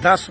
10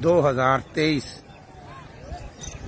2023।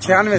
96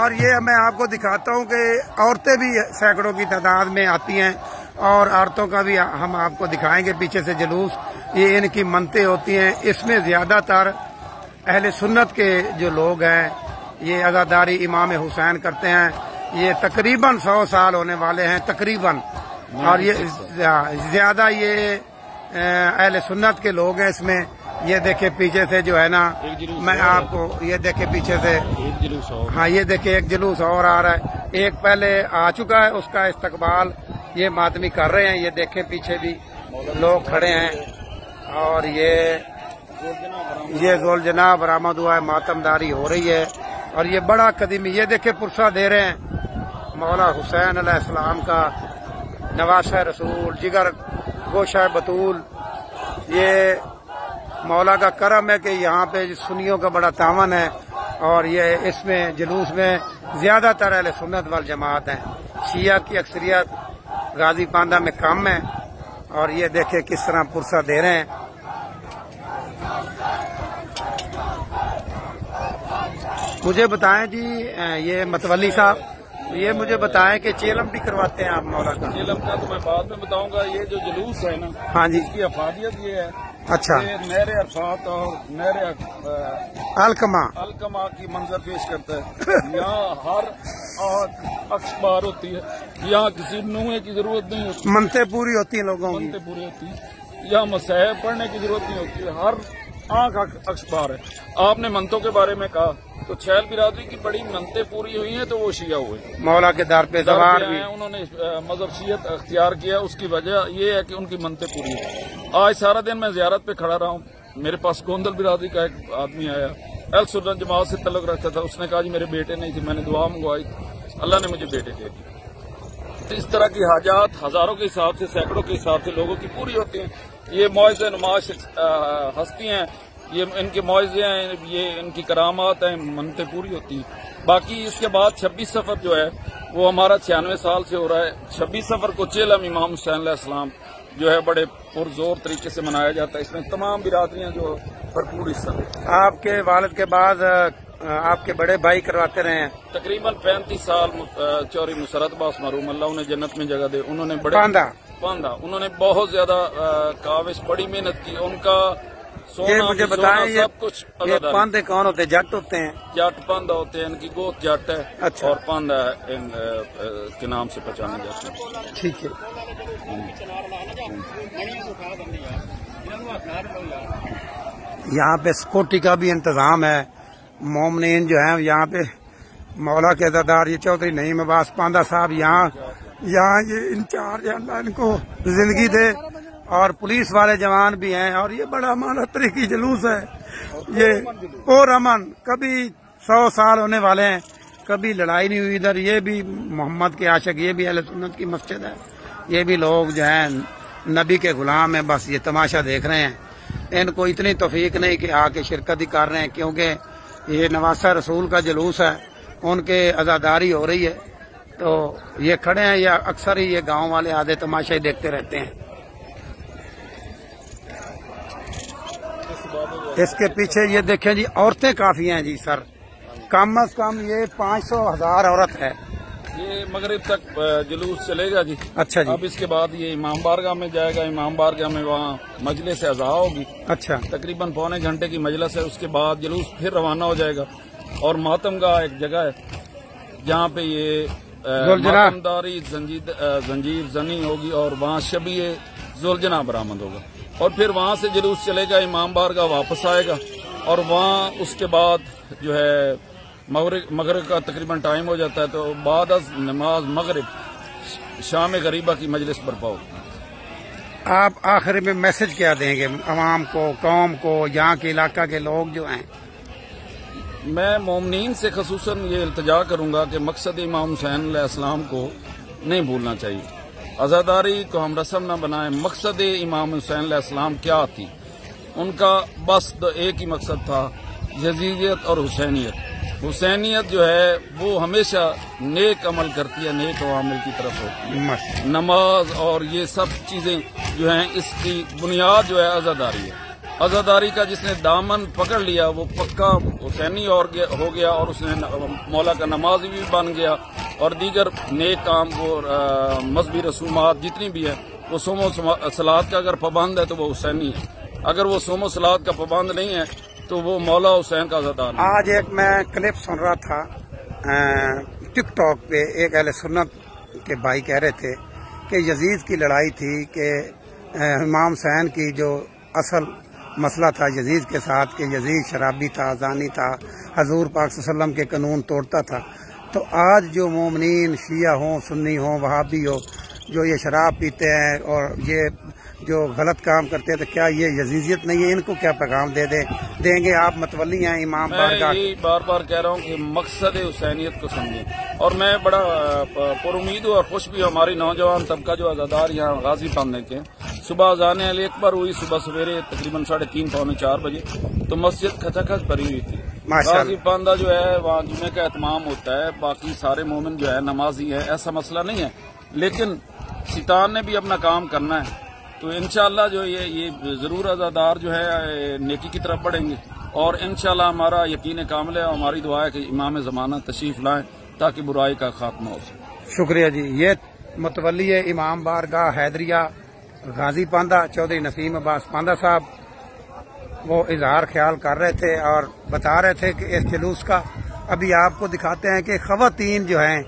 اور یہ میں آپ کو دکھاتا ہوں کہ عورتیں بھی سینکڑوں کی تعداد میں آتی ہیں، اور عورتوں کا بھی ہم آپ کو دکھائیں گے پیچھے سے جلوس. یہ ان کی منتیں ہوتی ہیں. اس میں زیادہ تر اہل سنت کے جو لوگ ہیں یہ عزاداری امام حسین کرتے ہیں. یہ تقریباً 100 سال ہونے والے ہیں تقریباً، اور یہ زیادہ یہ اہل سنت کے لوگ ہیں اس میں. یہ دیکھیں پیچھے سے جو ہے نا، میں آپ کو یہ دیکھیں پیچھے سے، ہاں یہ دیکھیں ایک جلوس اور آ رہا ہے. ایک پہلے آ چکا ہے، اس کا استقبال یہ ماتمی کر رہے ہیں. یہ دیکھیں پیچھے بھی لوگ کھڑے ہیں، اور یہ ذوالجناح برآمد ہوا ہے، ماتمداری ہو رہی ہے. اور یہ بڑا قدیمی، یہ دیکھیں پرسہ دے رہے ہیں مولا حسین علیہ السلام کا، نواسہ رسول، جگر گوشہ بطول. یہ مولا کا کرم ہے کہ یہاں پہ سنیوں کا بڑا تعاون ہے، اور یہ اس میں جلوس میں زیادہ تر اہل سنت والجماعت ہیں. شیعہ کی اکثریت غازی پاندہ میں کم ہے. اور یہ دیکھیں کس طرح پرسہ دے رہے ہیں. مجھے بتائیں جی یہ متولی صاحب، یہ مجھے بتائیں کہ چیلم بھی کرواتے ہیں آپ مولا کا؟ چیلم کا تو میں بعد میں بتاؤں گا. یہ جو جلوس ہے نا، ہاں جی، اس کی افادیت یہ ہے، اچھا، یہ نہر عرفات اور نہر الکما کی منظر پیش کرتا ہے. یہاں ہر عکس بار ہوتی ہے، یہاں کسی نوحے کی ضرورت نہیں ہوتی، منتیں پوری ہوتی ہیں لوگوں کی، منتیں پوری ہوتی ہے. یہاں مصاحب پڑھنے کی ضرورت نہیں ہوتی ہے، ہر آنکھ عکس بار ہے. آپ نے منتوں کے بارے میں کہا تو چھیل برادری کی بڑی منتیں پوری ہوئی ہیں تو وہ شیعہ ہوئے، مولا کے در پہ سوار بھی. انہوں نے مذہب شیعت اختیار کیا. اس کی وجہ یہ ہے کہ ان کی منتیں پوری ہیں. آج سارا دن میں زیارت پہ کھڑا رہا ہوں. میرے پاس گوندل برادری کا ایک آدمی آیا، اہل سنت جماعت سے تعلق رکھتا تھا. اس نے کہا جی میرے بیٹے نہیں تھے، میں نے دعا منگوائی، اللہ نے مجھے بیٹے دے دیے. اس طرح کی حاجات ہزاروں کے حساب سے، سینکڑوں کے حساب سے لوگوں کی پوری ہوتی ہیں. یہ معجزہ نماز ہستی ہیں، یہ ان کے معجزے ہیں، یہ ان کی کرامات ہیں، منتیں پوری ہوتی ہیں. باقی اس کے بعد 26 سفر جو ہے وہ ہمارا 96 سال سے ہو رہا ہے. 26 سفر کو چیلم امام حسین علیہ السلام جو ہے بڑے پرزور طریقے سے منایا جاتا ہے. اس میں تمام برادریاں جو بھرپور حصہ ہیں. آپ کے والد کے بعد آپ کے بڑے بھائی کرواتے رہے ہیں تقریباً 35 سال. چوری مسرت عباس مرحوم، اللہ انہیں جنت میں جگہ دے. انہوں نے بڑے پاندہ انہوں نے بہت زیادہ کاوش، بڑی محنت کی. ان کا یہ مجھے بتائیں سب کچھ یہ پاندے کون ہوتے ہیں؟ جٹ ہوتے ہیں؟ جٹ پاندہ ہوتے ہیں، ان کی گوت جٹ ہے. اچھا. اور پاندہ ان کے نام سے پہچانے جاتے ہیں. ٹھیک ہے. یہاں پہ سکیورٹی کا بھی انتظام ہے. مومنین جو ہیں یہاں پہ مولا کے عزادار، یہ چودھری نعیم عباس پاندہ صاحب یہاں یہ انچارج ہے، اللہ ان کو زندگی دے. اور پولیس والے جوان بھی ہیں. اور یہ بڑا مانا طریقی جلوس ہے. یہ اور امن، کبھی 100 سال ہونے والے ہیں، کبھی لڑائی نہیں ہوئی ادھر. یہ بھی محمد کے عاشق، یہ بھی اہل سنت کی مسجد ہے. یہ بھی لوگ جو ہیں نبی کے غلام ہیں، بس یہ تماشا دیکھ رہے ہیں. ان کو اتنی توفیق نہیں کہ آ کے شرکت ہی کر رہے ہیں، کیونکہ یہ نواسہ رسول کا جلوس ہے، ان کے عزاداری ہو رہی ہے تو یہ کھڑے ہیں. یا اکثر ہی یہ گاؤں والے آدھے تماشا ہی دیکھتے رہتے ہیں. اس کے پیچھے یہ دیکھیں جی عورتیں کافی ہیں جی سر، کم از کم یہ 500,000 عورت ہے. یہ مغرب تک جلوس چلے گا جی. اچھا جی. اب اس کے بعد یہ امام بارگاہ میں جائے گا. امام بارگاہ میں وہاں مجلس اعزا ہوگی. اچھا. تقریباً پونے گھنٹے کی مجلس ہے. اس کے بعد جلوس پھر روانہ ہو جائے گا. اور ماتم گاہ ایک جگہ ہے جہاں پہ یہ ماتمداری زنجیر زنی ہوگی، اور وہاں شبیہ ذوالجناح برآمد ہوگا. اور پھر وہاں سے جلوس چلے گا، امام بارگاہ واپس آئے گا. اور وہاں اس کے بعد جو ہے مغرب کا تقریباً ٹائم ہو جاتا ہے، تو بعد از نماز مغرب شام غریبہ کی مجلس برپا ہوتی ہے. آپ آخر میں میسج کیا دیں گے عوام کو، قوم کو، یہاں کے علاقہ کے لوگ جو ہیں؟ میں مومنین سے خصوصاً یہ التجا کروں گا کہ مقصد امام حسین علیہ السلام کو نہیں بھولنا چاہیے. عزاداری کو ہم رسم نہ بنائیں. مقصد امام حسین علیہ السلام کیا تھی؟ ان کا بس ایک ہی مقصد تھا، یزیدیت اور حسینیت. حسینیت جو ہے وہ ہمیشہ نیک عمل کرتی ہے، نیک عوامل کی طرف ہوتی ہے. نماز اور یہ سب چیزیں جو ہیں اس کی بنیاد جو ہے عزاداری ہے. عزاداری کا جس نے دامن پکڑ لیا وہ پکا حسینی اور ہو گیا اور اس نے مولا کا نمازی بھی بن گیا اور دیگر نیک کام وہ مذہبی رسومات جتنی بھی ہے وہ صوم و صلات کا اگر پابند ہے تو وہ حسینی ہے، اگر وہ صوم و صلات کا پابند نہیں ہے تو وہ مولا حسین کا عزادار ہے۔ آج ایک میں کلپ سن رہا تھا ٹک ٹاک پہ، ایک اہل سنت کے بھائی کہہ رہے تھے کہ یزید کی لڑائی تھی کہ امام حسین کی جو اصل مسئلہ تھا یزید کے ساتھ کہ یزید شرابی تھا، زانی تھا، حضور پاک صلی اللہ علیہ وسلم کے قانون توڑتا تھا۔ تو آج جو مومنین شیعہ ہوں، سنی ہوں، وہابی ہو، جو یہ شراب پیتے ہیں اور یہ جو غلط کام کرتے ہیں، تو کیا یہ یزیدیت نہیں ہے؟ ان کو کیا پیغام دیں گے آپ؟ متولی ہیں امام بارگاہ۔ میں یہ بار بار کہہ رہا ہوں کہ مقصد حسینیت کو سمجھیں، اور میں بڑا پر امید ہوں اور خوش بھی ہوں ہماری نوجوان طبقہ جو عزادار یہاں غازی پاندے کے صبح اذان علی اکبر ہوئی صبح سویرے تقریباً 3:30 پونے 4 بجے، تو مسجد کھچا کھچ بھری ہوئی تھی۔ غازی پاندہ جو ہے وہاں جمعے کا اہتمام ہوتا ہے، باقی سارے مومن جو ہے نمازی ہے، ایسا مسئلہ نہیں ہے، لیکن شیطان نے بھی اپنا کام کرنا ہے، تو انشاءاللہ جو یہ ضرور عزادار جو ہے نیکی کی طرف بڑھیں گے، اور انشاءاللہ ہمارا یقین کامل ہے اور ہماری دعا ہے کہ امام زمانہ تشریف لائیں تاکہ برائی کا خاتمہ ہو سکے۔ شکریہ جی۔ یہ متولی امام بارگاہ حیدریہ غازی پاندہ چودھری نسیم عباس پاندہ صاحب، وہ اظہار خیال کر رہے تھے اور بتا رہے تھے کہ اس جلوس کا ابھی آپ کو دکھاتے ہیں کہ خواتین جو ہیں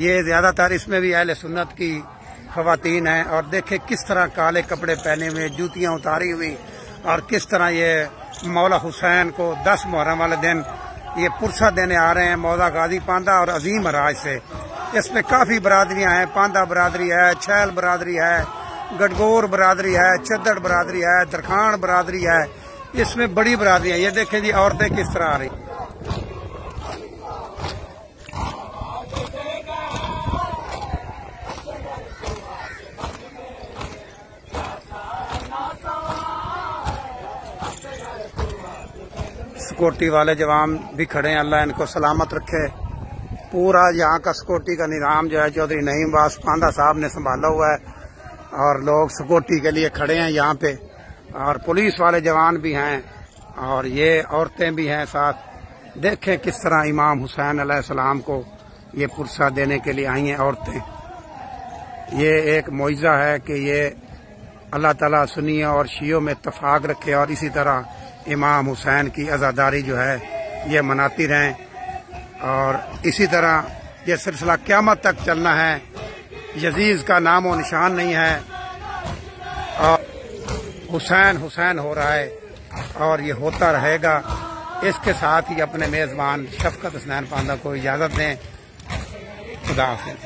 یہ زیادہ تر اس میں بھی اہل سنت کی خواتین ہیں، اور دیکھیں کس طرح کالے کپڑے پہنے ہوئے، جوتیاں اتاری ہوئی، اور کس طرح یہ مولا حسین کو 10 محرم والے دن یہ پرسہ دینے آ رہے ہیں مولا غازی پاندہ اور عظیم راج سے۔ اس میں کافی برادریاں ہیں، پاندہ برادری ہے، چھیل برادری ہے، گڈگور برادری ہے، چدڑ برادری ہے، درخان برادری ہے، اس میں بڑی برادری ہے۔ یہ دیکھیں جی عورتیں کس طرح آ رہی۔ سکورٹی والے جوان بھی کھڑے ہیں، اللہ ان کو سلامت رکھے۔ پورا یہاں کا سکورٹی کا نظام جو ہے چودھری نعیم عباس پاندہ صاحب نے سنبھالا ہوا ہے، اور لوگ سکورٹی کے لیے کھڑے ہیں یہاں پہ، اور پولیس والے جوان بھی ہیں، اور یہ عورتیں بھی ہیں ساتھ۔ دیکھیں کس طرح امام حسین علیہ السلام کو یہ پرسہ دینے کے لیے آئی ہیں عورتیں۔ یہ ایک معجزہ ہے کہ یہ اللہ تعالیٰ سنیوں اور شیعوں میں اتفاق رکھے، اور اسی طرح امام حسین کی عزاداری جو ہے یہ مناتی رہیں، اور اسی طرح یہ سلسلہ قیامت تک چلنا ہے۔ یزید کا نام و نشان نہیں ہے، اور حسین ہو رہا ہے اور یہ ہوتا رہے گا۔ اس کے ساتھ ہی اپنے میزبان شفقت حسنین پاندہ کو اجازت دیں۔ خدا حافظ۔